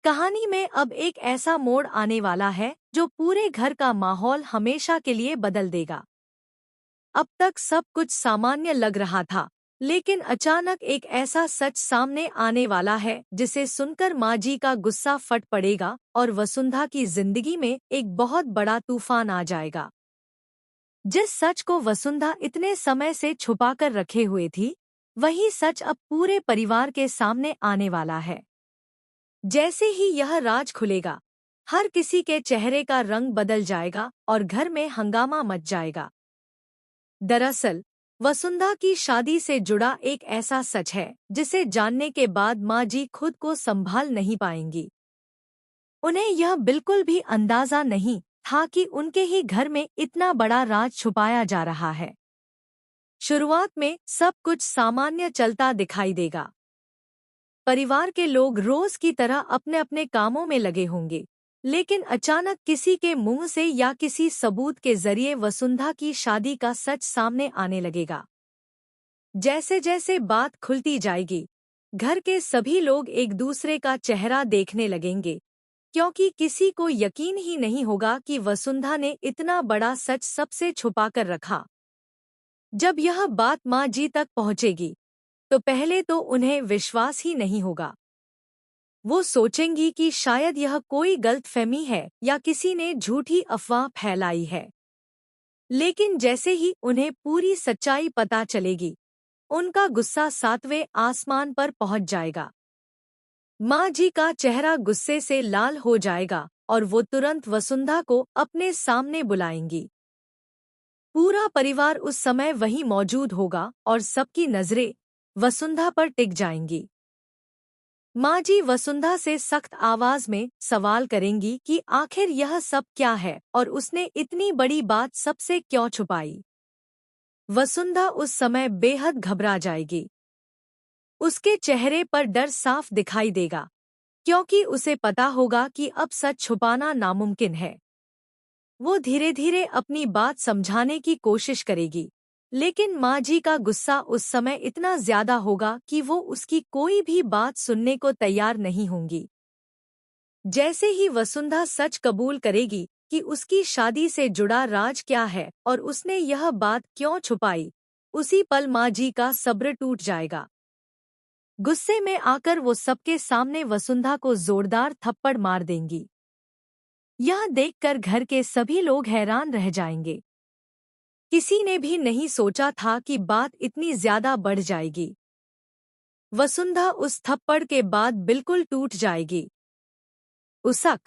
कहानी में अब एक ऐसा मोड़ आने वाला है जो पूरे घर का माहौल हमेशा के लिए बदल देगा। अब तक सब कुछ सामान्य लग रहा था, लेकिन अचानक एक ऐसा सच सामने आने वाला है जिसे सुनकर माँ जी का गुस्सा फट पड़ेगा और वसुंधा की जिंदगी में एक बहुत बड़ा तूफान आ जाएगा। जिस सच को वसुंधा इतने समय से छुपाकर रखे हुए थी, वही सच अब पूरे परिवार के सामने आने वाला है। जैसे ही यह राज खुलेगा, हर किसी के चेहरे का रंग बदल जाएगा और घर में हंगामा मच जाएगा। दरअसल, वसुंधा की शादी से जुड़ा एक ऐसा सच है जिसे जानने के बाद माँ जी खुद को संभाल नहीं पाएंगी। उन्हें यह बिल्कुल भी अंदाजा नहीं था कि उनके ही घर में इतना बड़ा राज छुपाया जा रहा है। शुरुआत में सब कुछ सामान्य चलता दिखाई देगा। परिवार के लोग रोज की तरह अपने अपने कामों में लगे होंगे, लेकिन अचानक किसी के मुंह से या किसी सबूत के जरिए वसुंधा की शादी का सच सामने आने लगेगा। जैसे जैसे बात खुलती जाएगी, घर के सभी लोग एक दूसरे का चेहरा देखने लगेंगे, क्योंकि किसी को यकीन ही नहीं होगा कि वसुंधा ने इतना बड़ा सच सबसे छुपा कर रखा। जब यह बात माँ जी तक पहुँचेगी, तो पहले तो उन्हें विश्वास ही नहीं होगा। वो सोचेंगी कि शायद यह कोई गलतफहमी है या किसी ने झूठी अफवाह फैलाई है। लेकिन जैसे ही उन्हें पूरी सच्चाई पता चलेगी, उनका गुस्सा सातवें आसमान पर पहुंच जाएगा। माँ जी का चेहरा गुस्से से लाल हो जाएगा और वो तुरंत वसुंधा को अपने सामने बुलाएंगी। पूरा परिवार उस समय वहीं मौजूद होगा और सबकी नजरें वसुंधा पर टिक जाएंगी। माँ जी वसुंधा से सख्त आवाज में सवाल करेंगी कि आखिर यह सब क्या है और उसने इतनी बड़ी बात सबसे क्यों छुपाई। वसुंधा उस समय बेहद घबरा जाएगी। उसके चेहरे पर डर साफ दिखाई देगा, क्योंकि उसे पता होगा कि अब सच छुपाना नामुमकिन है। वो धीरे धीरे अपनी बात समझाने की कोशिश करेगी, लेकिन माँ जी का गुस्सा उस समय इतना ज्यादा होगा कि वो उसकी कोई भी बात सुनने को तैयार नहीं होंगी। जैसे ही वसुंधा सच कबूल करेगी कि उसकी शादी से जुड़ा राज क्या है और उसने यह बात क्यों छुपाई, उसी पल माँ जी का सब्र टूट जाएगा। गुस्से में आकर वो सबके सामने वसुंधा को जोरदार थप्पड़ मार देंगी। यह देखकर घर के सभी लोग हैरान रह जाएंगे। किसी ने भी नहीं सोचा था कि बात इतनी ज्यादा बढ़ जाएगी। वसुंधा उस थप्पड़ के बाद बिल्कुल टूट जाएगी। उसक